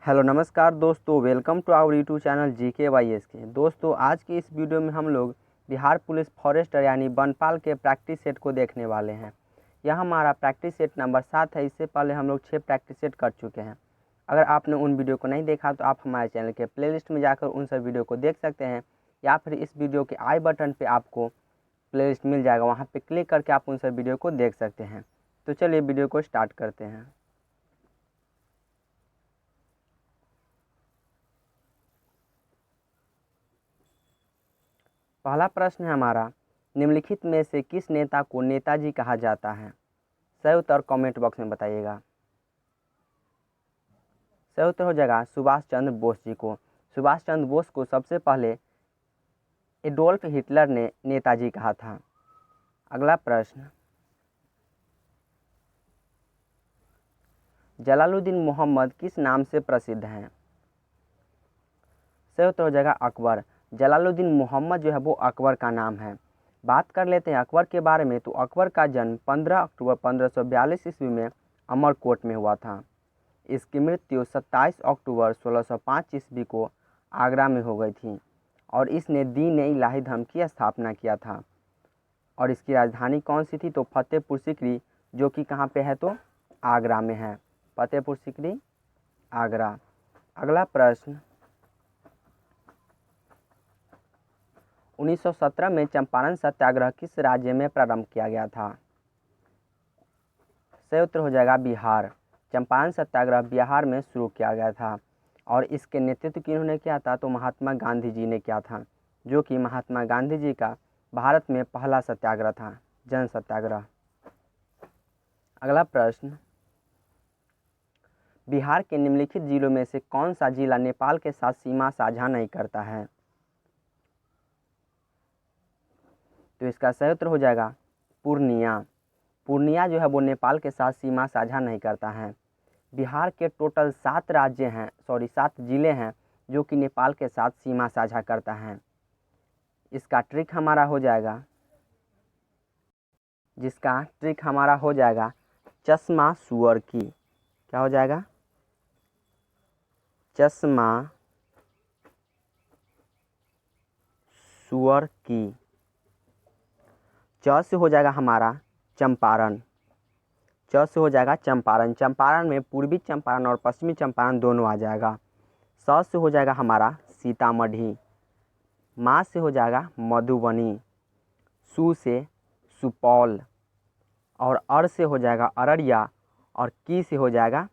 Hello नमस्कार दोस्तों, welcome to our YouTube channel GKYSK। दोस्तों, आज की इस वीडियो में हम लोग बिहार पुलिस फॉरेस्टर यानी वनपाल के प्रैक्टिस सेट को देखने वाले हैं। यह हमारा प्रैक्टिस सेट नंबर 7 है। इससे पहले हम लोग 6 प्रैक्टिस सेट कर चुके हैं। अगर आपने उन वीडियो को नहीं देखा तो आप हमारे चैनल के प्लेलिस्ट में जाकर उन सब वीडियो को देख सकते हैं, या फिर इस वीडियो के आई बटन पर आपको प्लेलिस्ट मिल जाएगा, वहाँ पर क्लिक करके आप उन सब वीडियो को देख सकते हैं। तो चलिए वीडियो को स्टार्ट करते हैं। पहला प्रश्न है हमारा, निम्नलिखित में से किस नेता को नेताजी कहा जाता है? सही उत्तर कमेंट बॉक्स में बताइएगा। सही उत्तर हो जाएगा सुभाष चंद्र बोस जी को। सुभाष चंद्र बोस को सबसे पहले एडोल्फ हिटलर ने नेताजी कहा था। अगला प्रश्न, जलालुद्दीन मोहम्मद किस नाम से प्रसिद्ध हैं? सही उत्तर हो जाएगा अकबर। जलालुद्दीन मोहम्मद जो है वो अकबर का नाम है। बात कर लेते हैं अकबर के बारे में। तो अकबर का जन्म 15 अक्टूबर 1542 ईस्वी में अमरकोट में हुआ था। इसकी मृत्यु 27 अक्टूबर 1605 ईस्वी को आगरा में हो गई थी, और इसने दीन-ए-इलाही धर्म की स्थापना किया था। और इसकी राजधानी कौन सी थी? तो फतेहपुर सीकरी, जो कि कहाँ पे है? तो आगरा में है। फतेहपुर सीकरी, आगरा। अगला प्रश्न, 1917 में चंपारण सत्याग्रह किस राज्य में प्रारंभ किया गया था? सही उत्तर हो जाएगा बिहार। चंपारण सत्याग्रह बिहार में शुरू किया गया था, और इसके नेतृत्व किन्होंने किया था? तो महात्मा गांधी जी ने किया था, जो कि महात्मा गांधी जी का भारत में पहला सत्याग्रह था, जन सत्याग्रह। अगला प्रश्न, बिहार के निम्नलिखित जिलों में से कौन सा जिला नेपाल के साथ सीमा साझा नहीं करता है? तो इसका सही उत्तर हो जाएगा पूर्णिया। पूर्णिया जो है वो नेपाल के साथ सीमा साझा नहीं करता है। बिहार के टोटल 7 जिले हैं जो कि नेपाल के साथ सीमा साझा करता है। इसका ट्रिक हमारा हो जाएगा, चश्मा सुअर की। क्या हो जाएगा? चश्मा सुअर की। च से हो जाएगा हमारा चंपारण। च से हो जाएगा चंपारण। चंपारण में पूर्वी चंपारण और पश्चिमी चंपारण दोनों आ जाएगा। स से हो जाएगा हमारा सीतामढ़ी। मा से हो जाएगा मधुबनी। सु से सुपौल, और अर से हो जाएगा अररिया, और की से हो जाएगा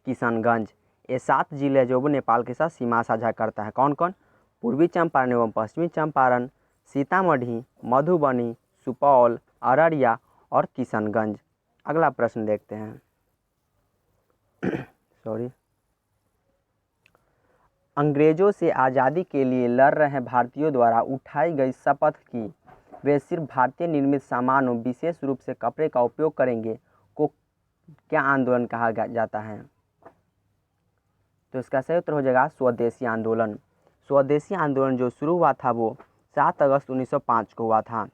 किशनगंज। ये 7 जिले जो वो नेपाल के साथ सीमा साझा करता है। कौन कौन? पूर्वी चंपारण एवं पश्चिमी चंपारण, सीतामढ़ी, मधुबनी, सुपौल, अररिया और किशनगंज। अगला प्रश्न देखते हैं। अंग्रेजों से आज़ादी के लिए लड़ रहे भारतीयों द्वारा उठाई गई शपथ की वे सिर्फ भारतीय निर्मित सामानों, विशेष रूप से कपड़े का उपयोग करेंगे को क्या आंदोलन कहा जाता है? तो इसका सही उत्तर हो जाएगा स्वदेशी आंदोलन। स्वदेशी आंदोलन जो शुरू हुआ था वो 7 अगस्त 1905 को हुआ था।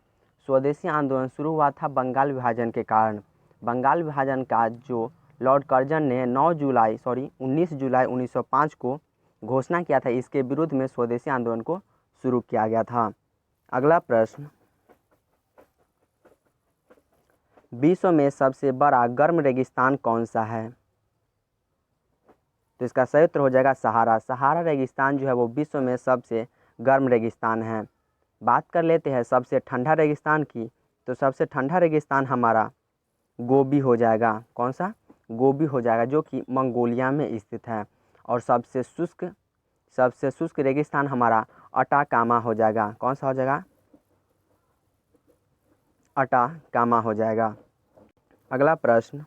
स्वदेशी आंदोलन शुरू हुआ था बंगाल विभाजन के कारण। बंगाल विभाजन का जो लॉर्ड कर्जन ने 19 जुलाई 1905 को घोषणा किया था, इसके विरुद्ध में स्वदेशी आंदोलन को शुरू किया गया था। अगला प्रश्न, विश्व में सबसे बड़ा गर्म रेगिस्तान कौन सा है? तो इसका सही उत्तर हो जाएगा सहारा। सहारा रेगिस्तान जो है वो विश्व में सबसे गर्म रेगिस्तान है। बात कर लेते हैं सबसे ठंडा रेगिस्तान की। तो सबसे ठंडा रेगिस्तान हमारा गोबी हो जाएगा। कौन सा? गोबी हो जाएगा, जो कि मंगोलिया में स्थित है। और सबसे शुष्क रेगिस्तान हमारा अटाकामा हो जाएगा। कौन सा हो जाएगा? अटाकामा हो जाएगा। अगला प्रश्न,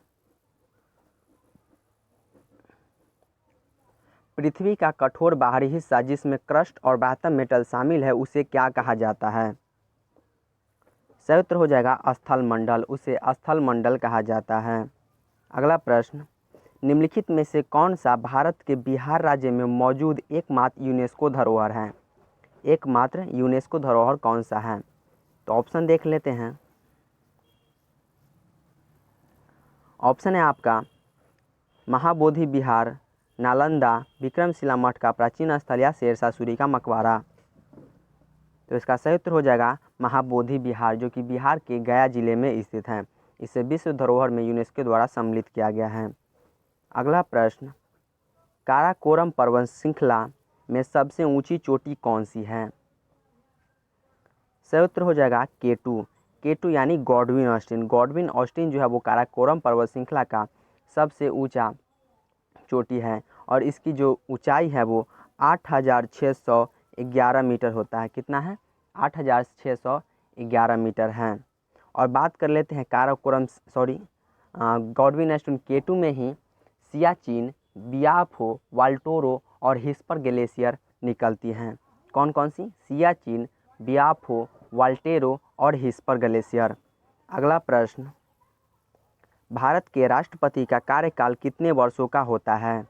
पृथ्वी का कठोर बाहरी हिस्सा जिसमें क्रस्ट और बाह्य मेटल शामिल है उसे क्या कहा जाता है? सही उत्तर हो जाएगा स्थल मंडल। उसे स्थल मंडल कहा जाता है। अगला प्रश्न, निम्नलिखित में से कौन सा भारत के बिहार राज्य में मौजूद एकमात्र यूनेस्को धरोहर है? एकमात्र यूनेस्को धरोहर कौन सा है? तो ऑप्शन देख लेते हैं। ऑप्शन है आपका महाबोधि विहार, नालंदा विक्रमशिला मठ का प्राचीन स्थल या शेरशाह सूरी का मकबरा। तो इसका सही उत्तर हो जाएगा महाबोधि विहार, जो कि बिहार के गया जिले में स्थित है। इसे विश्व धरोहर में यूनेस्को द्वारा सम्मिलित किया गया है। अगला प्रश्न, काराकोरम पर्वत श्रृंखला में सबसे ऊंची चोटी कौन सी है? सही उत्तर हो जाएगा K2। K2 यानी गॉडविन ऑस्टिन। गॉडविन ऑस्टिन जो है वो काराकोरम पर्वत श्रृंखला का सबसे ऊंचा चोटी है और इसकी जो ऊंचाई है वो 8,611 मीटर होता है। कितना है? 8,611 मीटर है। और बात कर लेते हैं गॉडविन ऑस्टिन K2 में ही सियाचिन, बियाफो, वाल्टोरो और हिस्पर ग्लेशियर निकलती हैं। कौन कौन सी? सियाचिन, बियाफो, वाल्टेरो और हिस्पर ग्लेशियर। अगला प्रश्न, भारत के राष्ट्रपति का कार्यकाल कितने वर्षों का होता है?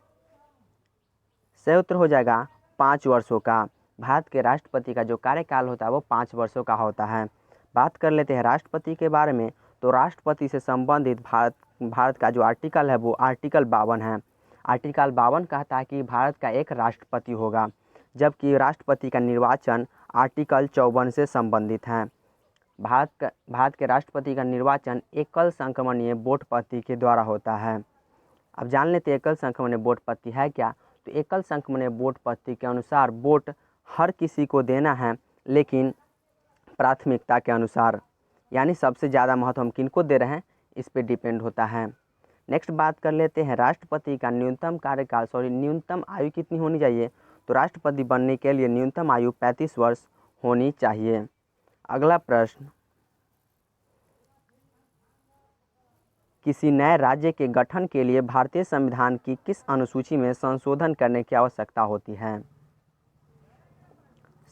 सही उत्तर हो जाएगा 5 वर्षों का। भारत के राष्ट्रपति का जो कार्यकाल होता है वो 5 वर्षों का होता है। बात कर लेते हैं राष्ट्रपति के बारे में। तो राष्ट्रपति से संबंधित भारत का जो आर्टिकल है वो आर्टिकल 52 है। आर्टिकल 52 कहता है कि भारत का एक राष्ट्रपति होगा, जबकि राष्ट्रपति का निर्वाचन आर्टिकल 54 से संबंधित है। भारत के राष्ट्रपति का निर्वाचन एकल संक्रमणीय वोट पद्धति के द्वारा होता है। अब जान लेते हैं एकल संक्रमणीय वोट पद्धति है क्या। तो एकल संक्रमणीय वोट पद्धति के अनुसार वोट हर किसी को देना है, लेकिन प्राथमिकता के अनुसार, यानी सबसे ज़्यादा महत्व हम किनको दे रहे हैं इस पे डिपेंड होता है। नेक्स्ट बात कर लेते हैं राष्ट्रपति का न्यूनतम आयु कितनी होनी चाहिए। तो राष्ट्रपति बनने के लिए न्यूनतम आयु 35 वर्ष होनी चाहिए। अगला प्रश्न, किसी नए राज्य के गठन के लिए भारतीय संविधान की किस अनुसूची में संशोधन करने की आवश्यकता होती है?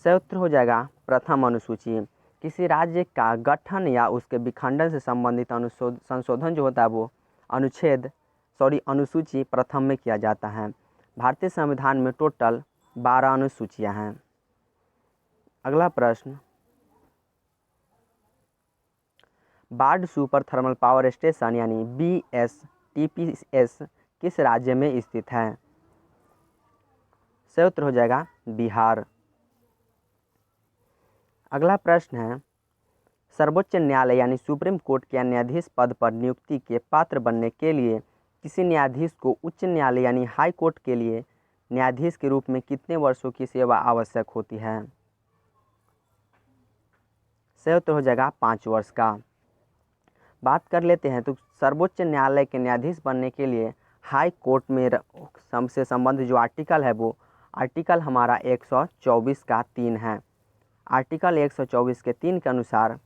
सही उत्तर हो जाएगा प्रथम अनुसूची। किसी राज्य का गठन या उसके विखंडन से संबंधित संशोधन जो होता है वो अनुसूची प्रथम में किया जाता है। भारतीय संविधान में टोटल 12 अनुसूचियां हैं। अगला प्रश्न, Barh super thermal power station यानी BSTPS किस राज्य में स्थित है? सही उत्तर हो जाएगा बिहार। अगला प्रश्न है, सर्वोच्च न्यायालय यानी सुप्रीम कोर्ट के न्यायाधीश पद पर नियुक्ति के पात्र बनने के लिए किसी न्यायाधीश को उच्च न्यायालय यानी हाई कोर्ट के लिए न्यायाधीश के रूप में कितने वर्षों की सेवा आवश्यक होती है? सही उत्तर हो जाएगा 5 वर्ष का। बात कर लेते हैं तो सर्वोच्च न्यायालय के न्यायाधीश बनने के लिए हाई कोर्ट में से संबंधित जो आर्टिकल है वो आर्टिकल हमारा 124 का 3 है। आर्टिकल 124 के 3 के अनुसार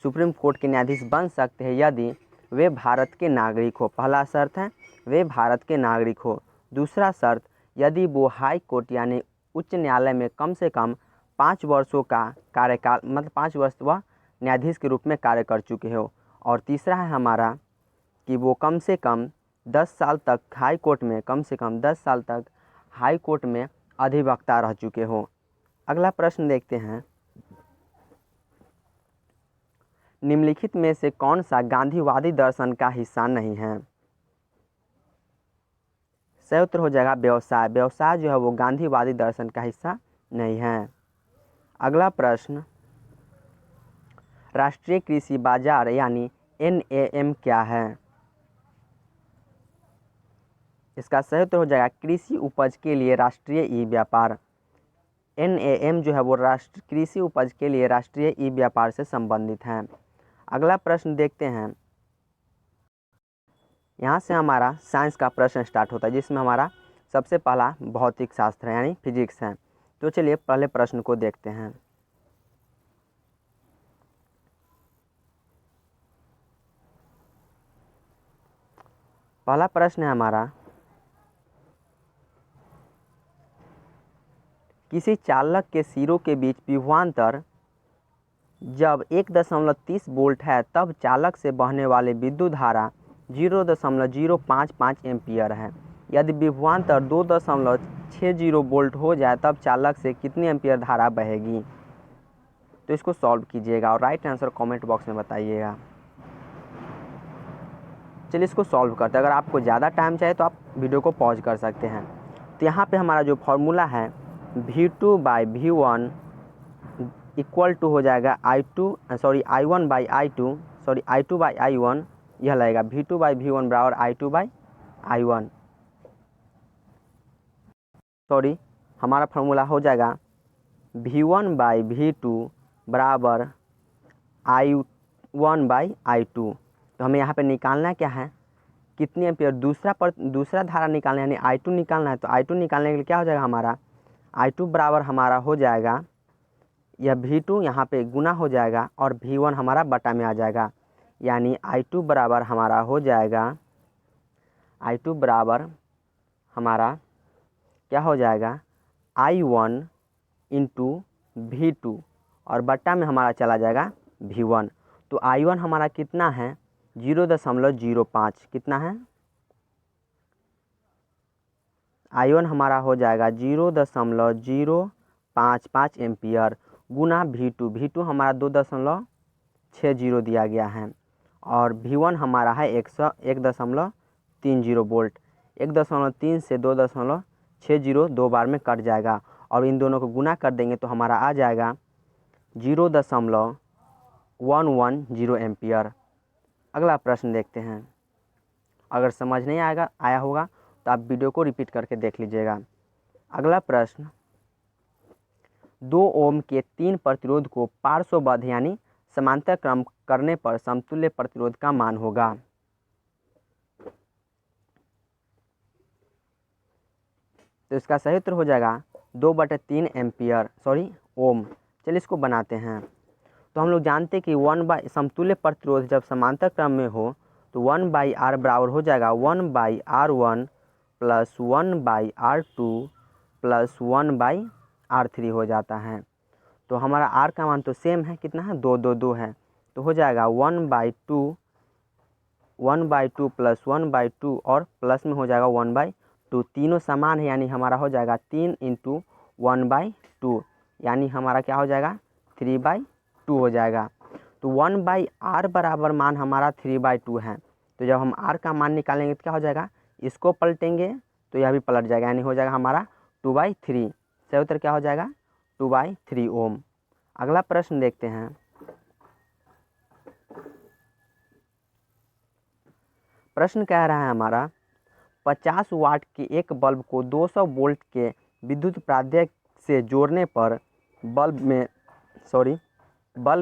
सुप्रीम कोर्ट के न्यायाधीश बन सकते हैं यदि वे भारत के नागरिक हो। पहला शर्त है वे भारत के नागरिक हो। दूसरा शर्त, यदि वो हाई कोर्ट यानी उच्च न्यायालय में कम से कम 5 वर्षों का कार्यकाल, मतलब 5 वर्ष वह न्यायाधीश के रूप में कार्य कर चुके हो। और तीसरा है हमारा कि वो कम से कम 10 साल तक हाई कोर्ट में, कम से कम 10 साल तक हाई कोर्ट में अधिवक्ता रह चुके हो। अगला प्रश्न देखते हैं, निम्नलिखित में से कौन सा गांधीवादी दर्शन का हिस्सा नहीं है? सही उत्तर हो जाएगा व्यवसाय। व्यवसाय जो है वो गांधीवादी दर्शन का हिस्सा नहीं है। अगला प्रश्न, राष्ट्रीय कृषि बाजार यानी NAM क्या है? इसका सही उत्तर हो जाएगा कृषि उपज के लिए राष्ट्रीय ई व्यापार। NAM जो है वो कृषि उपज के लिए राष्ट्रीय ई व्यापार से संबंधित है। अगला प्रश्न देखते हैं, यहाँ से हमारा साइंस का प्रश्न स्टार्ट होता है जिसमें हमारा सबसे पहला भौतिक शास्त्र है यानी फिजिक्स है। तो चलिए पहले प्रश्न को देखते हैं। पहला प्रश्न है हमारा, किसी चालक के सिरों के बीच विभवांतर जब 1.30 वोल्ट है तब चालक से बहने वाले विद्युत धारा 0.055 एम्पियर है। यदि विभवांतर 2.60 वोल्ट हो जाए तब चालक से कितनी एम्पियर धारा बहेगी? तो इसको सॉल्व कीजिएगा और राइट आंसर कमेंट बॉक्स में बताइएगा। चलिए इसको सॉल्व करते हैं। अगर आपको ज़्यादा टाइम चाहिए तो आप वीडियो को पॉज कर सकते हैं। तो यहाँ पे हमारा जो फॉर्मूला है V2/V1 इक्वल टू हो जाएगा I1/I2 I2/I1, यह लगेगा V2/V1 बराबर I2/I1। हमारा फार्मूला हो जाएगा V1/V2 बराबर I1/I2। तो हमें यहाँ पे निकालना क्या है, कितनी एम्पियर, दूसरा धारा निकालना है, यानी I2 निकालना है। तो I2 निकालने के लिए क्या हो जाएगा हमारा, I2 बराबर हमारा हो जाएगा, यह V2 यहाँ पे गुना हो जाएगा और V1 हमारा बटा में आ जाएगा, यानी I2 बराबर हमारा हो जाएगा, I2 बराबर हमारा क्या हो जाएगा I1 इंटू V2 और बट्टा में हमारा चला जाएगा V1। तो I1 हमारा कितना है 0.05, कितना है I1 हमारा हो जाएगा 0.055 एम्पियर गुना V2 हमारा 2.60 दिया गया है और V1 हमारा है 1.30 वोल्ट। 1.3 से 2.60 दो बार में कट जाएगा और इन दोनों को गुना कर देंगे तो हमारा आ जाएगा 0.110 एम्पियर। अगला प्रश्न देखते हैं, अगर समझ नहीं आया होगा तो आप वीडियो को रिपीट करके देख लीजिएगा। अगला प्रश्न, 2 ओम के 3 प्रतिरोध को पार्श्वबद्ध यानी समांतर क्रम करने पर समतुल्य प्रतिरोध का मान होगा। तो इसका सही उत्तर हो जाएगा 2/3 एम्पियर ओम। चलिए इसको बनाते हैं। तो हम लोग जानते हैं कि समतुल्य प्रतिरोध जब समांतर क्रम में हो तो 1/R बराबर हो जाएगा 1/R1 plus 1/R2 plus 1/R3 हो जाता है। तो हमारा R का मान तो सेम है, कितना है 2 है, तो हो जाएगा 1/2 प्लस 1/2 और प्लस में हो जाएगा 1/2, तीनों समान है यानी हमारा हो जाएगा 3 × 1/2, यानी हमारा क्या हो जाएगा 3/2 हो जाएगा। तो 1/R बराबर मान हमारा 3/2 है। तो जब हम R का मान निकालेंगे तो क्या हो जाएगा, इसको पलटेंगे तो यह भी पलट जाएगा, यानी हो जाएगा हमारा 2/3। सही उत्तर क्या हो जाएगा 2/3 ओम। अगला प्रश्न देखते हैं, प्रश्न कह रहा है हमारा 50 वाट के एक बल्ब को 200 वोल्ट के विद्युत प्राध्यक से जोड़ने पर बल्ब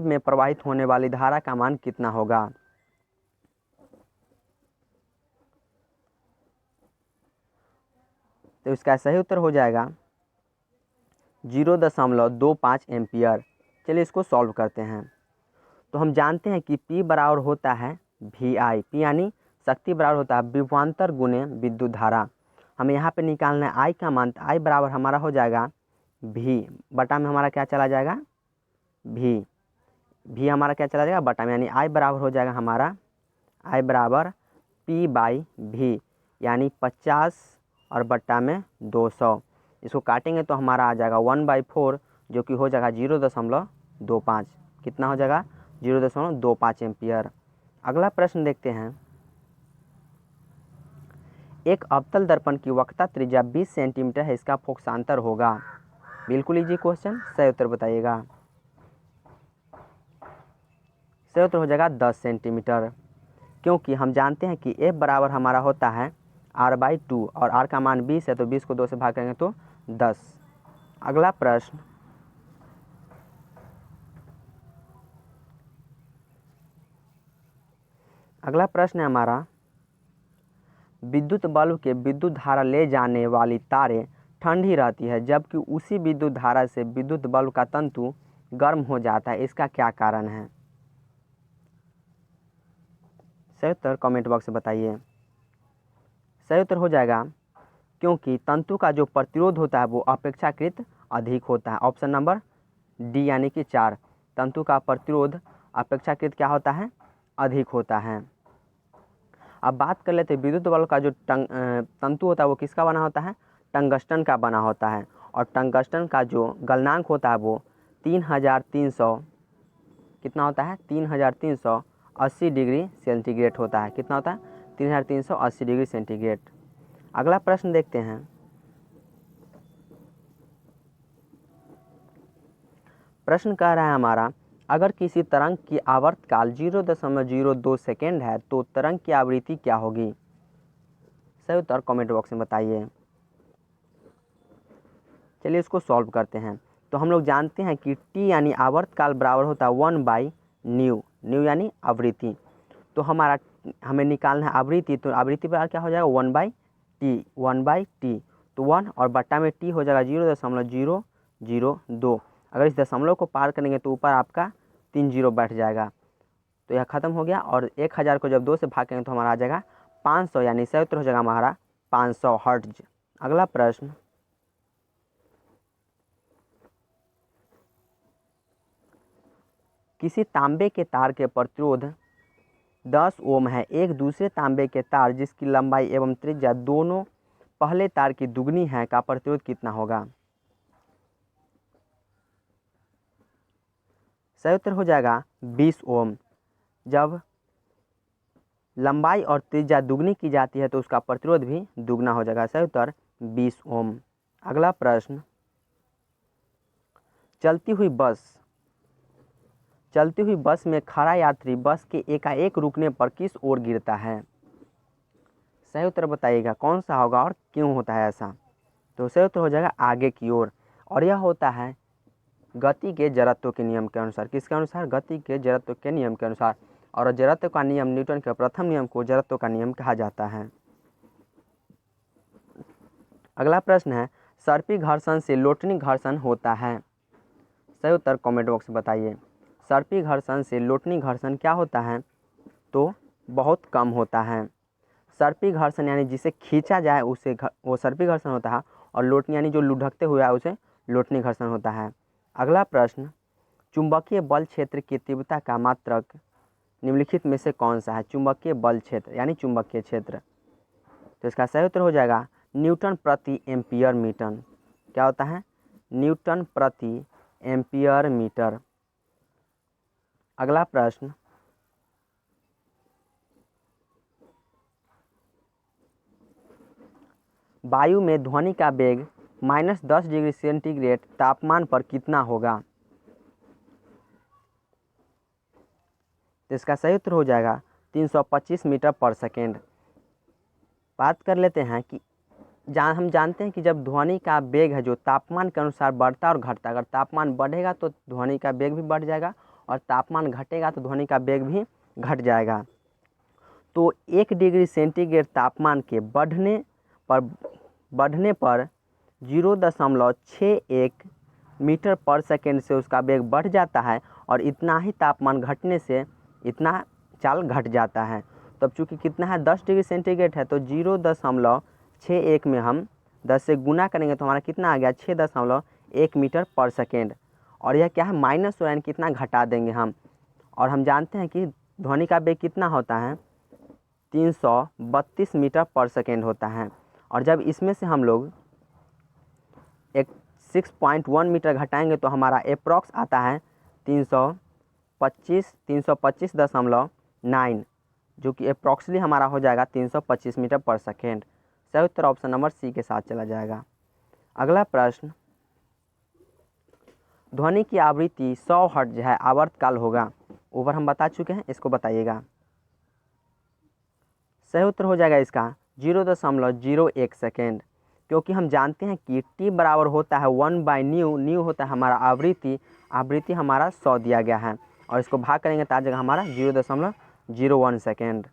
में प्रवाहित होने वाली धारा का मान कितना होगा। तो इसका सही उत्तर हो जाएगा 0.25 एम्पियर। चलिए इसको सॉल्व करते हैं। तो हम जानते हैं कि P बराबर होता है VI, P यानी शक्ति बराबर होता है विभवांतर गुने विद्युत धारा। हमें यहाँ पे निकालना है I का मान, I बराबर हमारा हो जाएगा V बटा में हमारा क्या चला जाएगा V हमारा क्या चला जाएगा बटा में, यानी I बराबर हो जाएगा हमारा I बराबर P/V यानी 50 और बट्टा में 200। इसको काटेंगे तो हमारा आ जाएगा 1/4 जो कि हो जाएगा 0.25, कितना हो जाएगा 0.25 एम्पियर। अगला प्रश्न देखते हैं, एक अवतल दर्पण की वक्रता त्रिज्या 20 सेंटीमीटर है, इसका फोकसांतर होगा। बिल्कुल इजी क्वेश्चन, सही उत्तर बताइएगा। सही उत्तर हो जाएगा 10 सेंटीमीटर, क्योंकि हम जानते हैं कि F बराबर हमारा होता है R/2 और R का मान 20 है, तो 20 को 2 से भाग करेंगे तो 10। अगला प्रश्न, है हमारा विद्युत बल्ब के विद्युत धारा ले जाने वाली तारें ठंडी रहती है जबकि उसी विद्युत धारा से विद्युत बल्ब का तंतु गर्म हो जाता है, इसका क्या कारण है। सही उत्तर कमेंट बॉक्स में बताइए। सही उत्तर हो जाएगा क्योंकि तंतु का जो प्रतिरोध होता है वो अपेक्षाकृत अधिक होता है। ऑप्शन नंबर डी यानी कि 4, तंतु का प्रतिरोध अपेक्षाकृत क्या होता है अधिक होता है। अब बात कर लेते हैं विद्युत बल्ब का जो तंतु होता है वो किसका बना होता है, टंगस्टन का बना होता है और टंगस्टन का जो गलनांक होता है वो 3300 कितना होता है 3380 डिग्री सेंटीग्रेड होता है। कितना होता है 3380 डिग्री सेंटीग्रेड। अगला प्रश्न देखते हैं, प्रश्न कह रहा है हमारा, अगर किसी तरंग की आवर्तकाल 0.02 सेकेंड है तो तरंग की आवृत्ति क्या होगी? सही उत्तर कमेंट बॉक्स में बताइए। चलिए इसको सॉल्व करते हैं। तो हम लोग जानते हैं कि टी यानी आवर्तकाल बराबर होता है 1/न्यू, न्यू यानी आवृत्ति। तो हमें निकालना है आवृत्ति, तो आवृत्ति बराबर क्या हो जाएगा 1/t। तो 1 और बट्टा में t हो जाएगा 0.002। अगर इस दशमलव को पार करेंगे तो ऊपर आपका 3 जीरो बैठ जाएगा, तो यह खत्म हो गया। और 1000 को जब 2 से भागेंगे तो हमारा आ जाएगा 500, यानी सही उत्तर हो जाएगा हमारा 500 हर्ट्ज। अगला प्रश्न, किसी तांबे के तार के प्रतिरोध 10 ओम है, एक दूसरे तांबे के तार जिसकी लंबाई एवं त्रिज्या दोनों पहले तार की दुगनी है का प्रतिरोध कितना होगा? सही उत्तर हो जाएगा 20 ओम। जब लंबाई और त्रिज्या दुगनी की जाती है तो उसका प्रतिरोध भी दुगना हो जाएगा। सही उत्तर 20 ओम। अगला प्रश्न, चलती हुई बस में खड़ा यात्री बस के एकाएक रुकने पर किस ओर गिरता है? सही उत्तर बताइएगा कौन सा होगा और क्यों होता है ऐसा? तो सही उत्तर हो जाएगा आगे की ओर, और यह होता है गति के जड़त्व के नियम के अनुसार। किसके अनुसार? गति के जड़त्व के नियम के अनुसार। और जड़त्व का नियम, न्यूटन के प्रथम नियम को जड़त्व का नियम कहा जाता है। अगला प्रश्न है, सर्पी घर्षण से लोटनी घर्षण होता है? सही उत्तर कमेंट बॉक्स में बताइए। सर्पी घर्षण से लोटनी घर्षण क्या होता है? तो बहुत कम होता है। सर्पी घर्षण यानी जिसे खींचा जाए उसे वो सर्पी घर्षण होता है, और लोटनी यानी जो लुढ़कते हुए है उसे लोटनी घर्षण होता है। अगला प्रश्न, चुंबकीय बल क्षेत्र की तीव्रता का मात्रक निम्नलिखित में से कौन सा है? चुंबकीय बल क्षेत्र यानी चुंबकीय क्षेत्र, तो इसका सही उत्तर हो जाएगा न्यूटन प्रति एम्पियर मीटर। क्या होता है? न्यूटन प्रति एम्पियर मीटर। अगला प्रश्न, वायु में ध्वनि का वेग -10 डिग्री सेंटीग्रेड तापमान पर कितना होगा? तो इसका सही उत्तर हो जाएगा 325 मीटर पर सेकेंड। बात कर लेते हैं कि हम जानते हैं कि जब ध्वनि का वेग है जो तापमान के अनुसार बढ़ता और घटता, अगर तापमान बढ़ेगा तो ध्वनि का वेग भी बढ़ जाएगा, और तापमान घटेगा तो ध्वनि का वेग भी घट जाएगा। तो 1 डिग्री सेंटीग्रेड तापमान के बढ़ने पर 0.61 मीटर पर सेकेंड से उसका वेग बढ़ जाता है, और इतना ही तापमान घटने से इतना चाल घट जाता है। तब चूँकि कितना है 10 डिग्री सेंटीग्रेड है, तो 0.61 में हम 10 से गुना करेंगे तो हमारा कितना आ गया 6.1 मीटर पर सेकेंड। और यह क्या है माइनस हो, यानी कितना घटा देंगे हम। और हम जानते हैं कि ध्वनि का वेग कितना होता है 332 मीटर पर सेकेंड होता है। और जब इसमें से हम लोग एक 6.1 मीटर घटाएंगे तो हमारा अप्रॉक्स आता है 325.9, जो कि अप्रॉक्सली हमारा हो जाएगा 325 मीटर पर सेकेंड। सही उत्तर ऑप्शन नंबर सी के साथ चला जाएगा। अगला प्रश्न, ध्वनि की आवृत्ति 100 हर्ट्ज है, आवर्तकाल होगा? ऊपर हम बता चुके हैं, इसको बताइएगा। सही उत्तर हो जाएगा इसका 0.01 सेकेंड, क्योंकि हम जानते हैं कि t बराबर होता है 1/न्यू, न्यू होता है हमारा आवृत्ति हमारा 100 दिया गया है, और इसको भाग करेंगे तो आ जाएगा हमारा 0.01 सेकेंड।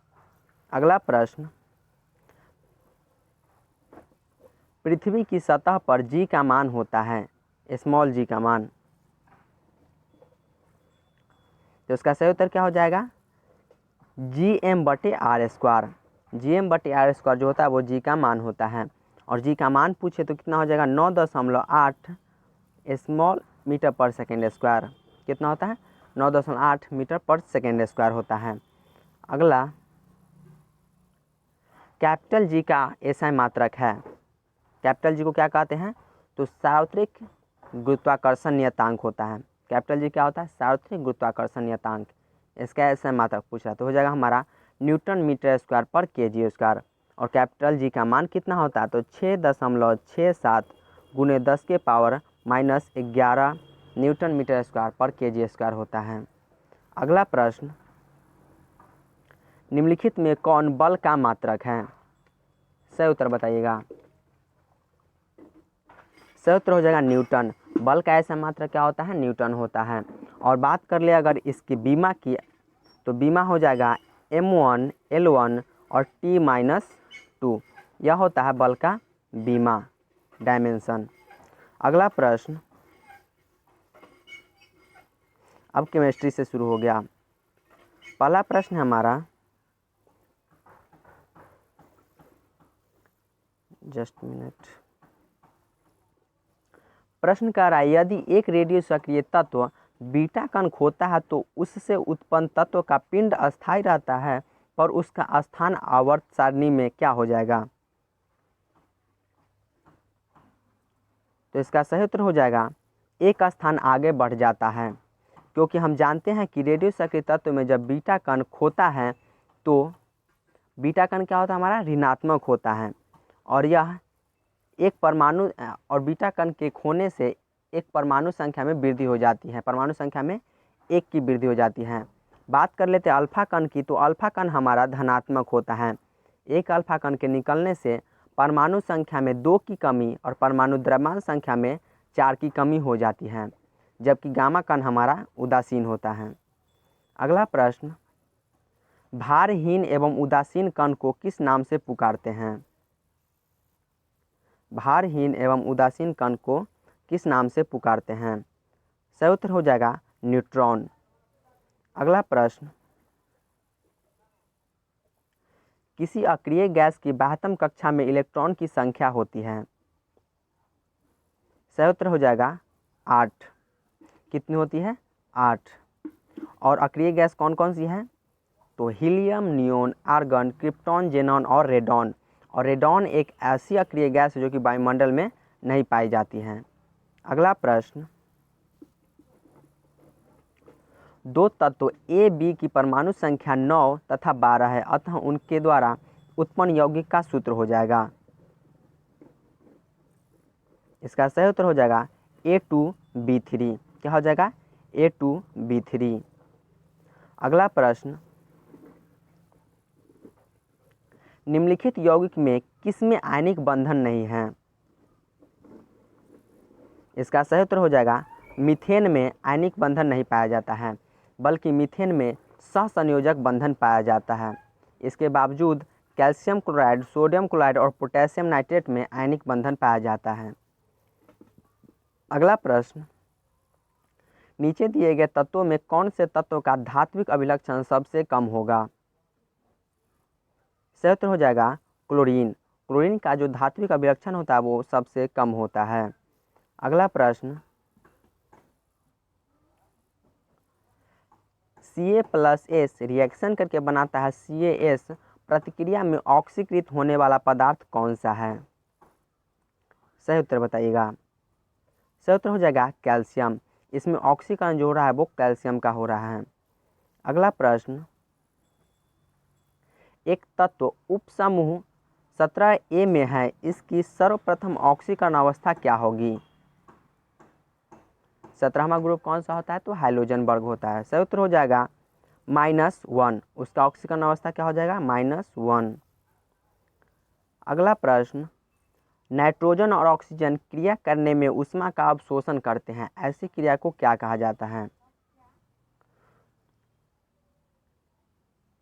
अगला प्रश्न, पृथ्वी की सतह पर g का मान होता है, स्मॉल g का मान, तो इसका सही उत्तर क्या हो जाएगा Gm/r²। Gm/r² जो होता है वो g का मान होता है, और g का मान पूछे तो कितना हो जाएगा 9.8 स्मॉल मीटर पर सेकेंड स्क्वायर। कितना होता है 9.8 मीटर पर सेकेंड स्क्वायर होता है। अगला, कैपिटल G का SI मात्रक है। कैपिटल G को क्या कहते हैं? तो सार्वत्रिक गुरुत्वाकर्षण नियतांक होता है। कैपिटल G क्या होता है? सार्वत्रिक गुरुत्वाकर्षण नियतांक। इसका SI मात्रक पूछा तो हो जाएगा हमारा न्यूटन मीटर स्क्वायर पर kg स्क्वायर। और कैपिटल G का मान कितना होता है? तो 6.67 × 10⁻⁻11 न्यूटन मीटर स्क्वायर पर केजी स्क्वायर होता है। अगला प्रश्न, निम्नलिखित में कौन बल का मात्रक है? सही उत्तर बताइएगा। सही उत्तर हो जाएगा न्यूटन। बल का ऐसा मात्रक क्या होता है? न्यूटन होता है। और बात कर ले अगर इसकी बीमा की, तो बीमा हो जाएगा m1 L1 और T-2। यह होता है बल का बीमा, डायमेंशन। अगला प्रश्न, अब केमिस्ट्री से शुरू हो गया। पहला प्रश्न है हमारा, जस्ट मिनट। प्रश्न कह रहा है यदि एक रेडियो सक्रिय तत्व बीटा कण खोता है तो उससे उत्पन्न तत्व का पिंड अस्थायी रहता है, पर उसका स्थान आवर्त सारणी में क्या हो जाएगा? तो इसका सही उत्तर हो जाएगा एक स्थान आगे बढ़ जाता है, क्योंकि हम जानते हैं कि रेडियो सक्रिय तत्व में जब बीटा कण खोता है तो बीटा कण क्या होता है? हमारा ऋणात्मक होता है, और यह एक परमाणु और बीटा कण के खोने से एक परमाणु संख्या में वृद्धि हो जाती है, परमाणु संख्या में एक की वृद्धि हो जाती है। बात कर लेते हैं अल्फा कण की, तो अल्फा कण हमारा धनात्मक होता है। एक अल्फा कण के निकलने से परमाणु संख्या में 2 की कमी और परमाणु द्रव्यमान संख्या में 4 की कमी हो जाती है, जबकि गामा कण हमारा उदासीन होता है। अगला प्रश्न, भारहीन एवं उदासीन कण को किस नाम से पुकारते हैं? भारहीन एवं उदासीन कण को किस नाम से पुकारते हैं? सही उत्तर हो जाएगा न्यूट्रॉन। अगला प्रश्न, किसी अक्रिय गैस की बाह्यतम कक्षा में इलेक्ट्रॉन की संख्या होती है? सही उत्तर हो जाएगा 8। कितनी होती है? 8। और अक्रिय गैस कौन कौन सी है? तो helium, neon, argon, krypton, xenon और रेडॉन। और रेडॉन एक ऐसी अक्रिय गैस है जो कि वायुमंडल में नहीं पाई जाती है। अगला प्रश्न, दो तत्व ए बी की परमाणु संख्या 9 तथा 12 है, अतः उनके द्वारा उत्पन्न यौगिक का सूत्र हो जाएगा। इसका सही उत्तर हो जाएगा A2B3। क्या हो जाएगा? A2B3। अगला प्रश्न, निम्नलिखित यौगिक में किसमें आयनिक बंधन नहीं है? इसका सही उत्तर हो जाएगा मीथेन में आयनिक बंधन नहीं पाया जाता है, बल्कि मीथेन में सहसंयोजक बंधन पाया जाता है। इसके बावजूद कैल्शियम क्लोराइड, सोडियम क्लोराइड और पोटेशियम नाइट्रेट में आयनिक बंधन पाया जाता है। अगला प्रश्न, नीचे दिए गए तत्वों में कौन से तत्व का धात्विक अभिलक्षण सबसे कम होगा? सही उत्तर हो जाएगा क्लोरीन। क्लोरीन का जो धात्विक अभिलक्षण होता है वो सबसे कम होता है। अगला प्रश्न, Ca+S रिएक्शन करके बनाता है CaS, प्रतिक्रिया में ऑक्सीकृत होने वाला पदार्थ कौन सा है? सही उत्तर बताइएगा। सही उत्तर हो जाएगा कैल्शियम। इसमें ऑक्सीकरण जो हो रहा है वो कैल्शियम का हो रहा है। अगला प्रश्न, एक तत्व उपसमूह 17A में है, इसकी सर्वप्रथम ऑक्सीकरण अवस्था क्या होगी? 17वां ग्रुप कौन सा होता है? तो हाइड्रोजन वर्ग होता है। सही उत्तर हो जाएगा -1। उसका ऑक्सीकरण अवस्था क्या हो जाएगा? -1। अगला प्रश्न, नाइट्रोजन और ऑक्सीजन क्रिया करने में ऊष्मा का अवशोषण करते हैं, ऐसी क्रिया को क्या कहा जाता है?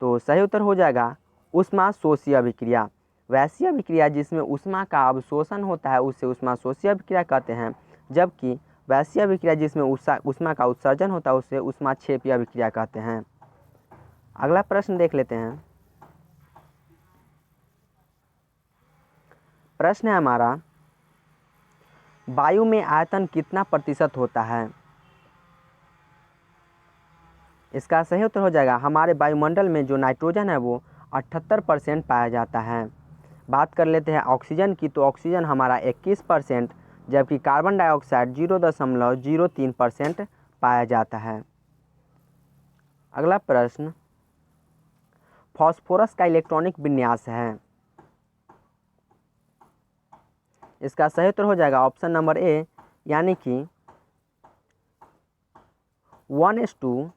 तो सही उत्तर हो जाएगा ऊष्मा शोषीय अभिक्रिया। वैसी अभिक्रिया जिसमें ऊष्मा का अवशोषण होता है उसे ऊष्मा शोषीय अभिक्रिया कहते हैं, जबकि वैसी अभिक्रिया जिसमें ऊष्मा का उत्सर्जन होता है उसे ऊष्मा क्षेपीय अभिक्रिया कहते हैं। अगला प्रश्न देख लेते हैं। प्रश्न है हमारा, वायु में आयतन कितना प्रतिशत होता है? इसका सही उत्तर हो जाएगा हमारे वायुमंडल में जो नाइट्रोजन है वो 78% पाया जाता है। बात कर लेते हैं ऑक्सीजन की, तो ऑक्सीजन हमारा 21%, जबकि कार्बन डाइऑक्साइड 0.03% पाया जाता है। अगला प्रश्न, फास्फोरस का इलेक्ट्रॉनिक विन्यास है। इसका सही उत्तर हो जाएगा ऑप्शन नंबर ए, यानी कि 1:1:2,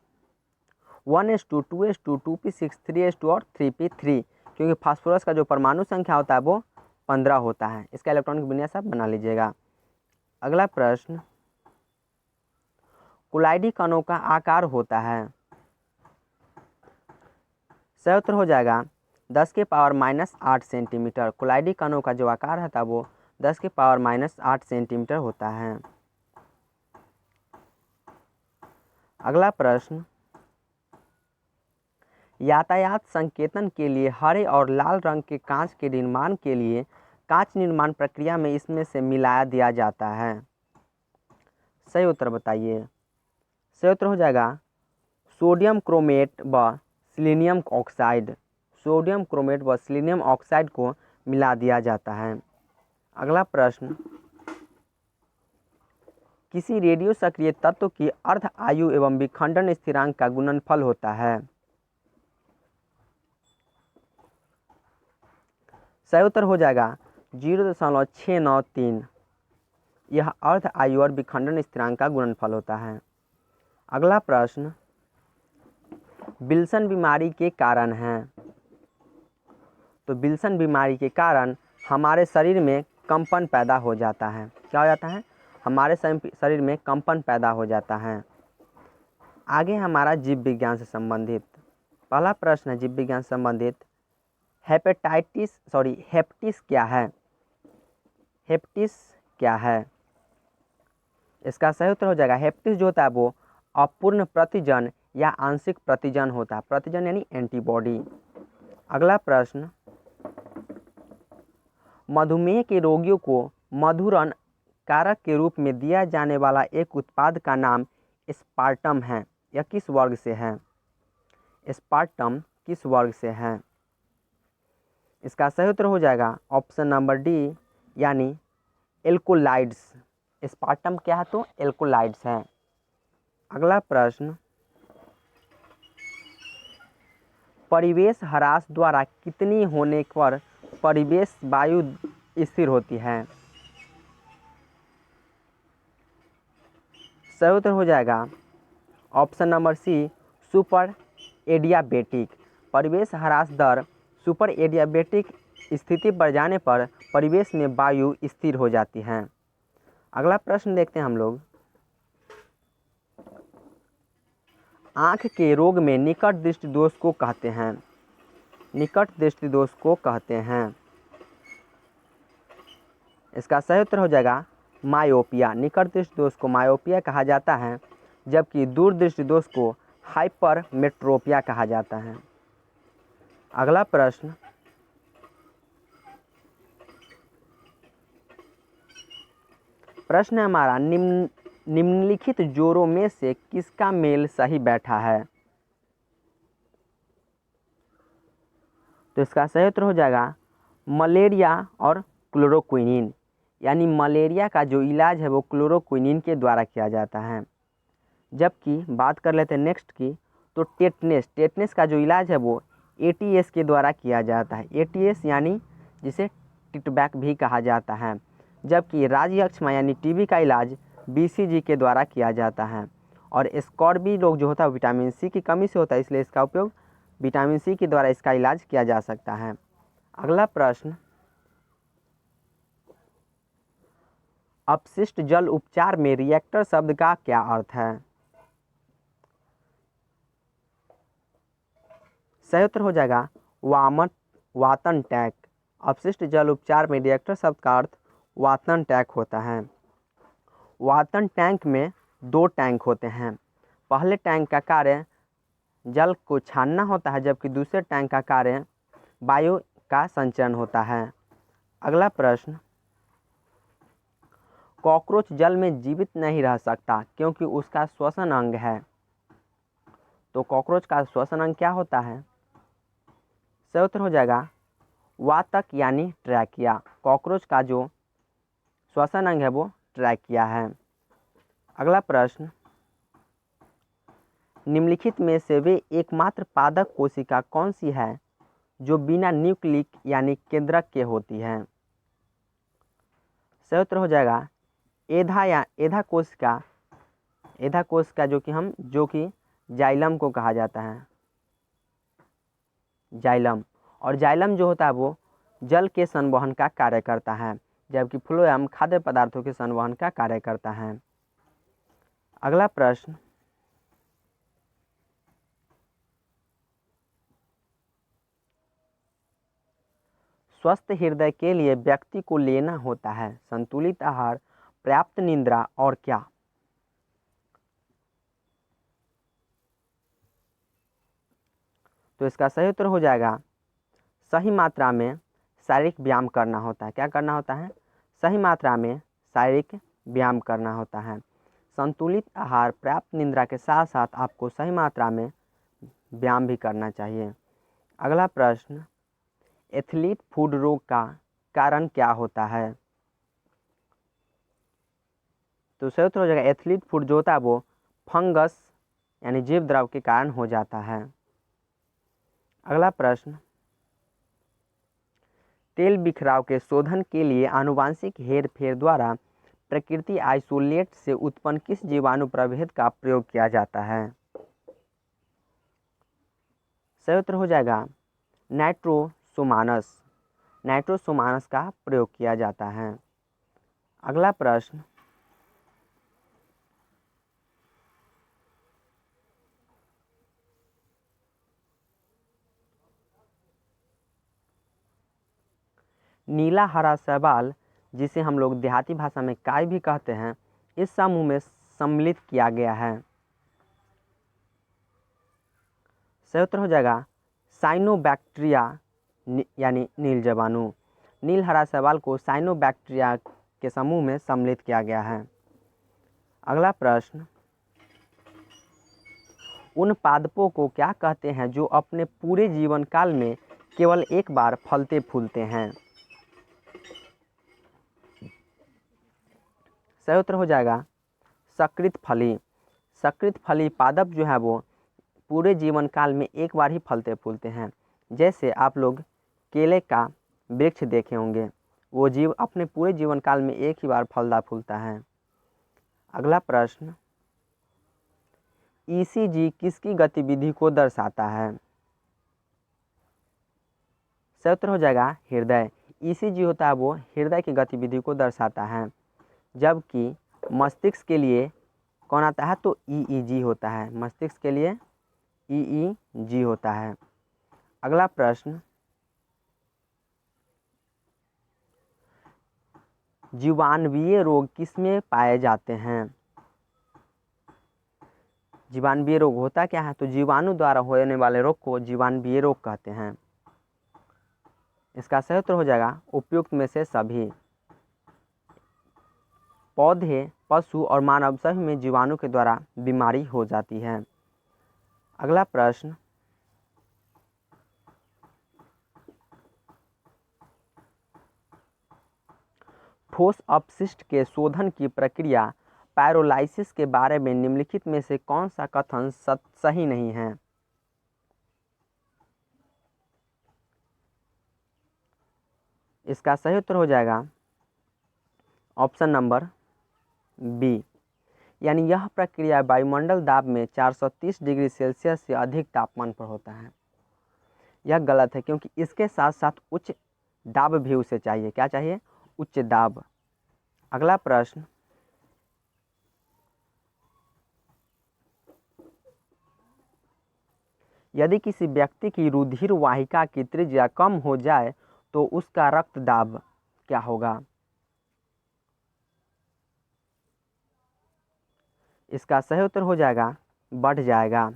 2:2, 2p6, 3:2 और 3p3, क्योंकि फास्फोरस का जो परमाणु संख्या होता है वो 15 होता है। इसका इलेक्ट्रॉनिक विन्यास आप बना लीजिएगा। अगला प्रश्न, कोलाइडी कणों का आकार होता है। सही उत्तर हो जाएगा 10⁻⁻8 सेंटीमीटर। कोलाइडी कणों का जो आकार रहता है वो 10⁻⁻8 सेंटीमीटर होता है। अगला प्रश्न, यातायात संकेतन के लिए हरे और लाल रंग के कांच के निर्माण के लिए कांच निर्माण प्रक्रिया में इसमें से मिलाया दिया जाता है। सही उत्तर बताइए। सही उत्तर हो जाएगा सोडियम क्रोमेट व सिलीनियम ऑक्साइड। सोडियम क्रोमेट व सिलीनियम ऑक्साइड को मिला दिया जाता है। अगला प्रश्न, किसी रेडियो सक्रिय तत्व की अर्ध आयु एवं विखंडन स्थिरांक का गुणनफल होता है। सही उत्तर हो जाएगा 0.693। यह अर्ध आयु और विखंडन स्थिरांक का गुणनफल होता है। अगला प्रश्न, विल्सन बीमारी के कारण है। तो विल्सन बीमारी के कारण हमारे शरीर में कंपन पैदा हो जाता है। क्या हो जाता है? हमारे शरीर में कंपन पैदा हो जाता है। आगे हमारा जीव विज्ञान से संबंधित पहला प्रश्न है। जीव विज्ञान से संबंधित हेपेटिस क्या है? हेपेटिस क्या है? इसका सही उत्तर हो जाएगा हेपेटिस जो होता है वो अपूर्ण प्रतिजन या आंशिक प्रतिजन होता है। प्रतिजन यानी एंटीबॉडी। अगला प्रश्न, मधुमेह के रोगियों को मधुरण कारक के रूप में दिया जाने वाला एक उत्पाद का नाम एस्पार्टम है। यह किस वर्ग से है? एस्पार्टम किस वर्ग से है? इसका सही उत्तर हो जाएगा ऑप्शन नंबर डी यानी एल्कोलाइड्स। एस्पार्टम क्या है? तो एल्कोलाइड्स है। अगला प्रश्न, परिवेश ह्रास द्वारा कितनी होने पर परिवेश वायु स्थिर होती है? सही उत्तर हो जाएगा option number C super adiabatic. परिवेश ह्रास दर सुपर एडियाबेटिक स्थिति पर जाने पर परिवेश में वायु स्थिर हो जाती है। अगला प्रश्न देखते हैं हम लोग, आँख के रोग में निकट दृष्टि दोष को कहते हैं। निकट दृष्टि दोष को कहते हैं। इसका सही उत्तर हो जाएगा मायोपिया। निकट दृष्टि दोष को मायोपिया कहा जाता है, जबकि दूर दृष्टि दोष को हाइपरमेट्रोपिया कहा जाता है। अगला प्रश्न, प्रश्न हमारा निम्नलिखित जोड़ों में से किसका मेल सही बैठा है? तो इसका सही उत्तर हो जाएगा मलेरिया और क्लोरोक्विनिन। यानी मलेरिया का जो इलाज है वो क्लोरोक्विनिन के द्वारा किया जाता है। जबकि बात कर लेते हैं नेक्स्ट की, तो टेटनेस का जो इलाज है वो एटीएस के द्वारा किया जाता है। एटीएस यानी जिसे टिटबैक भी कहा जाता है। जबकि राजयक्ष्मा यानी टीबी का इलाज बीसीजी के द्वारा किया जाता है। और स्कॉर्बी रोग जो होता है विटामिन सी की कमी से होता है, इसलिए इसका उपयोग विटामिन सी के द्वारा इसका इलाज किया जा सकता है। अगला प्रश्न, अपशिष्ट जल उपचार में रिएक्टर शब्द का क्या अर्थ है? सही उत्तर हो जाएगा वातन टैंक। अपशिष्ट जल उपचार में रिएक्टर शब्द का अर्थ वातन टैंक होता है। वातन टैंक में 2 टैंक होते हैं। पहले टैंक का कार्य जल को छानना होता है, जबकि दूसरे टैंक का कार्य वायु का संचरण होता है। अगला प्रश्न, कॉकरोच जल में जीवित नहीं रह सकता क्योंकि उसका श्वसन अंग है। तो कॉकरोच का श्वसन अंग क्या होता है? सही उत्तर हो जाएगा वातक यानी ट्रैकिया। कॉकरोच का जो श्वसन अंग है वो ट्रैकिया है। अगला प्रश्न, निम्नलिखित में से वे एकमात्र पादप कोशिका कौन सी है जो बिना न्यूक्लिक यानी केंद्रक के होती है? सही उत्तर हो जाएगा एधा कोशिका एधा कोश का जो कि जाइलम को कहा जाता है, जाइलम। और जाइलम जो होता है वो जल के संवहन का कार्य करता है, जबकि फ्लोएम खाद्य पदार्थों के संवहन का कार्य करता है। अगला प्रश्न, स्वस्थ हृदय के लिए व्यक्ति को लेना होता है संतुलित आहार, पर्याप्त निद्रा और क्या? तो इसका सही उत्तर हो जाएगा सही मात्रा में शारीरिक व्यायाम करना होता है। क्या करना होता है? सही मात्रा में शारीरिक व्यायाम करना होता है। संतुलित आहार, पर्याप्त निद्रा के साथ साथ आपको सही मात्रा में व्यायाम भी करना चाहिए। अगला प्रश्न, एथलीट फूड रोग का कारण क्या होता है? तो सही उत्तर हो जाएगा एथलीट फूड जो होता है वो फंगस यानी जीव द्रव के कारण हो जाता है। अगला प्रश्न, तेल बिखराव के शोधन के लिए आनुवांशिक हेरफेर द्वारा प्रकृति आइसोलेट से उत्पन्न किस जीवाणु प्रभेद का प्रयोग किया जाता है? सही उत्तर हो जाएगा नाइट्रोसोमानस, नाइट्रोसोमानस का प्रयोग किया जाता है। अगला प्रश्न, नीला हरा शैवाल, जिसे हम लोग देहाती भाषा में काय भी कहते हैं, इस समूह में सम्मिलित किया गया है। सही उत्तर हो जाएगा साइनोबैक्टीरिया यानी नील जीवाणु। नील हरा शैवाल को साइनोबैक्टीरिया के समूह में सम्मिलित किया गया है। अगला प्रश्न, उन पादपों को क्या कहते हैं जो अपने पूरे जीवन काल में केवल एक बार फलते फूलते हैं? सही उत्तर हो जाएगा सकृत फली। सकृत फली पादप जो है वो पूरे जीवन काल में एक बार ही फलते फूलते हैं। जैसे आप लोग केले का वृक्ष देखे होंगे, वो जीव अपने पूरे जीवन काल में एक ही बार फलता फूलता है। अगला प्रश्न, ईसीजी किसकी गतिविधि को दर्शाता है? सही उत्तर हो जाएगा हृदय। ईसीजी होता है वो हृदय की गतिविधि को दर्शाता है, जबकि मस्तिष्क के लिए कौन आता है? तो ईईजी होता है। मस्तिष्क के लिए ईईजी होता है। अगला प्रश्न, जीवाणुवीय रोग किसमें पाए जाते हैं? जीवाणुवीय रोग होता क्या है? तो जीवाणु द्वारा होने वाले रोग को जीवाणुवीय रोग कहते हैं। इसका सही उत्तर हो जाएगा उपयुक्त में से सभी। पौधे, पशु और मानव सभी में जीवाणु के द्वारा बीमारी हो जाती है। अगला प्रश्न, ठोस अपशिष्ट के शोधन की प्रक्रिया पायरोलाइसिस के बारे में निम्नलिखित में से कौन सा कथन सही नहीं है? इसका सही उत्तर हो जाएगा ऑप्शन नंबर बी, यानी यह प्रक्रिया वायुमंडल दाब में 430 डिग्री सेल्सियस से अधिक तापमान पर होता है। यह गलत है, क्योंकि इसके साथ साथ उच्च दाब भी उसे चाहिए। क्या चाहिए? उच्च दाब। अगला प्रश्न, यदि किसी व्यक्ति की रुधिर वाहिका की त्रिज्या कम हो जाए तो उसका रक्त दाब क्या होगा? इसका सही उत्तर हो जाएगा बढ़ जाएगा।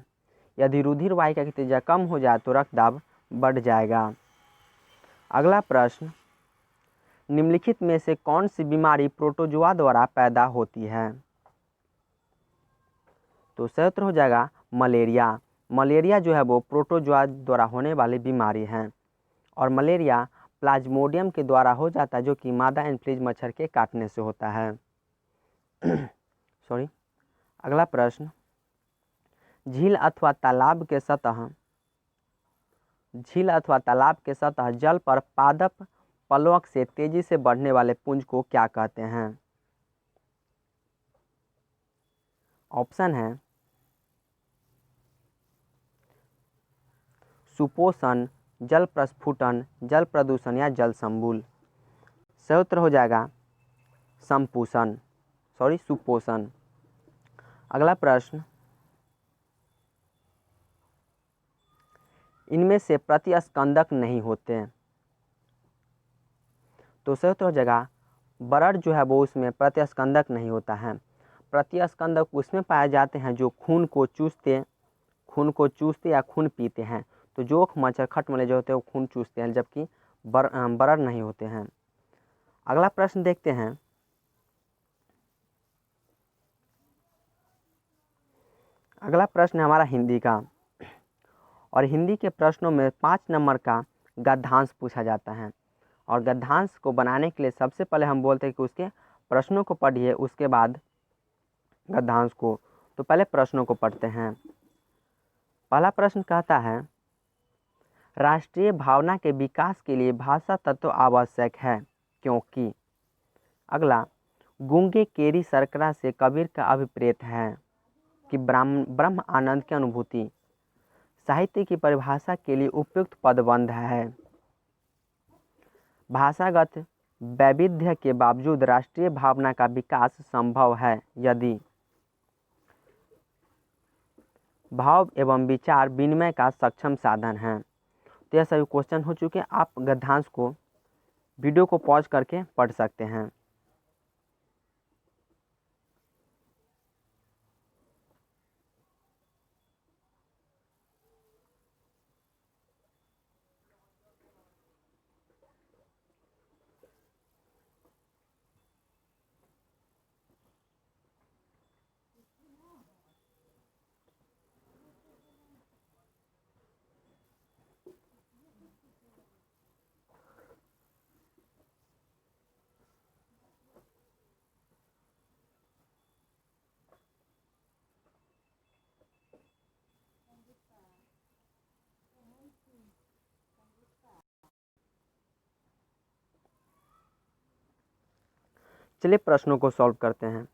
यदि रुधिर वाहिका की त्रिज्या कम हो जाए तो रक्तदाब बढ़ जाएगा। अगला प्रश्न, निम्नलिखित में से कौन सी बीमारी प्रोटोजोआ द्वारा पैदा होती है? तो सही उत्तर हो जाएगा मलेरिया। मलेरिया जो है वो प्रोटोजोआ द्वारा होने वाली बीमारी है, और मलेरिया प्लाज्मोडियम के द्वारा हो जाता है, जो कि मादा एनफ्लूएंजा मच्छर के काटने से होता है। सॉरी। अगला प्रश्न, झील अथवा तालाब के सतह जल पर पादप पलवक से तेजी से बढ़ने वाले पुंज को क्या कहते हैं? ऑप्शन है सुपोषण, जल प्रस्फुटन, जल प्रदूषण या जल संबुल। सही उत्तर हो जाएगा सुपोषण। अगला प्रश्न, इनमें से प्रतिस्कंदक नहीं होते। तो सही उत्तर हो जाएगा बरड जो है वो उसमें प्रतिस्कंदक नहीं होता है। प्रतिस्कंदक उसमें पाए जाते हैं जो खून को चूसते या खून पीते हैं। तो जोक, मच्छर, खटमले जो होते हैं वो खून चूसते हैं, जबकि बरड नहीं होते हैं। अगला प्रश्न देखते हैं। अगला प्रश्न है हमारा हिंदी का, और हिंदी के प्रश्नों में 5 नंबर का गद्यांश पूछा जाता है। और गद्यांश को बनाने के लिए सबसे पहले हम बोलते हैं कि उसके प्रश्नों को पढ़िए, उसके बाद गद्यांश को। तो पहले प्रश्नों को पढ़ते हैं। पहला प्रश्न कहता है, राष्ट्रीय भावना के विकास के लिए भाषा तत्व आवश्यक है क्योंकि। अगला, गूंगे केरी सरकरा से कबीर का अभिप्रेत है कि ब्रह्म आनंद की अनुभूति। साहित्य की परिभाषा के लिए उपयुक्त पदबंध है। भाषागत वैविध्य के बावजूद राष्ट्रीय भावना का विकास संभव है यदि भाव एवं विचार विनिमय का सक्षम साधन है। तो यह सभी क्वेश्चन हो चुके हैं। आप गद्यांश को वीडियो को पॉज करके पढ़ सकते हैं। चलिए प्रश्नों को सॉल्व करते हैं।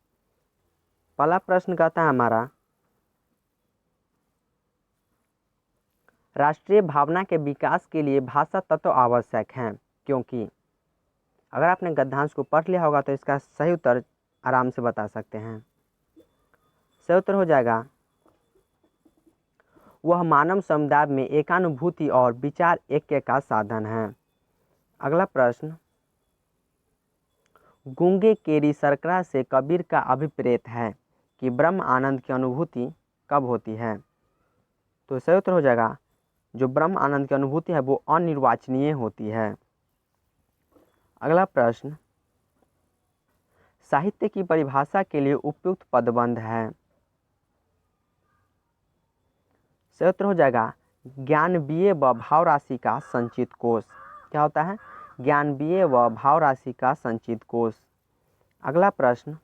पहला प्रश्न कहता है हमारा, राष्ट्रीय भावना के विकास के लिए भाषा तत्व आवश्यक हैं क्योंकि। अगर आपने गद्यांश को पढ़ लिया होगा तो इसका सही उत्तर आराम से बता सकते हैं। सही उत्तर हो जाएगा, वह मानव समुदाय में एकानुभूति और विचार ऐक्य का साधन है। अगला प्रश्न, गूंगे केरी सरकरा से कबीर का अभिप्रेत है कि ब्रह्म आनंद की अनुभूति कब होती है। तो सही उत्तर हो जाएगा, जो ब्रह्म आनंद की अनुभूति है वो अनिर्वाचनीय होती है। अगला प्रश्न, साहित्य की परिभाषा के लिए उपयुक्त पदबंध है। सही उत्तर हो जाएगा, ज्ञानवीय व भाव राशि का संचित कोश। क्या होता है? ज्ञानवीय व भाव राशि का संचित कोश। अगला प्रश्न,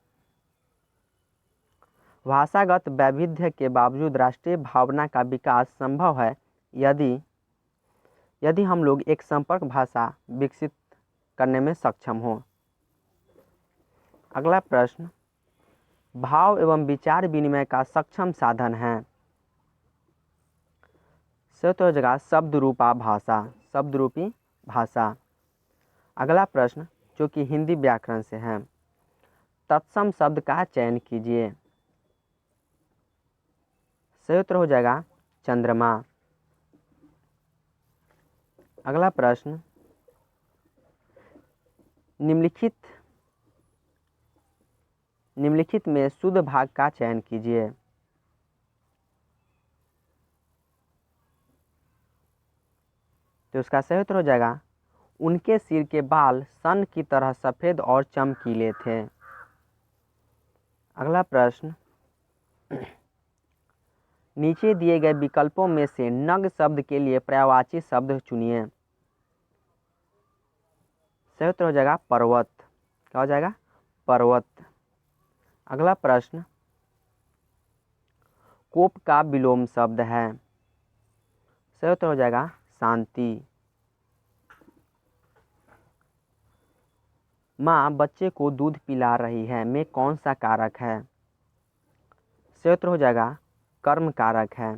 भाषागत वैविध्य के बावजूद राष्ट्रीय भावना का विकास संभव है यदि हम लोग एक संपर्क भाषा विकसित करने में सक्षम हो। अगला प्रश्न, भाव एवं विचार विनिमय का सक्षम साधन है। तो हो जाएगा शब्द रूपी भाषा। अगला प्रश्न जो कि हिंदी व्याकरण से है, तत्सम शब्द का चयन कीजिए। सही उत्तर हो जाएगा चंद्रमा। अगला प्रश्न, निम्नलिखित में शुद्ध भाग का चयन कीजिए। तो उसका सही उत्तर हो जाएगा, उनके सिर के बाल सन की तरह सफ़ेद और चमकीले थे। अगला प्रश्न, नीचे दिए गए विकल्पों में से नग शब्द के लिए पर्यायवाची शब्द चुनिए। सही उत्तर हो जाएगा पर्वत। क्या हो जाएगा? पर्वत। अगला प्रश्न, कोप का विलोम शब्द है। सही उत्तर हो जाएगा शांति। माँ बच्चे को दूध पिला रही है में कौन सा कारक है। इससे उत्तर हो जाएगा कर्म कारक है।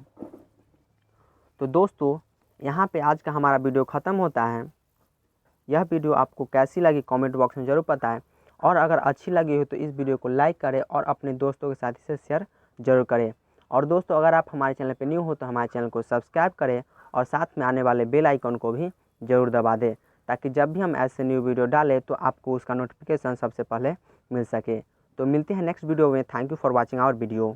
तो दोस्तों यहाँ पे आज का हमारा वीडियो ख़त्म होता है। यह वीडियो आपको कैसी लगी कमेंट बॉक्स में ज़रूर बताएं, और अगर अच्छी लगी हो तो इस वीडियो को लाइक करें और अपने दोस्तों के साथ इसे शेयर ज़रूर करें। और दोस्तों अगर आप हमारे चैनल पर न्यू हो तो हमारे चैनल को सब्सक्राइब करें और साथ में आने वाले बेल आइकन को भी ज़रूर दबा दें, ताकि जब भी हम ऐसे न्यू वीडियो डालें तो आपको उसका नोटिफिकेशन सबसे पहले मिल सके। तो मिलते हैं नेक्स्ट वीडियो में। Thank you for watching our video.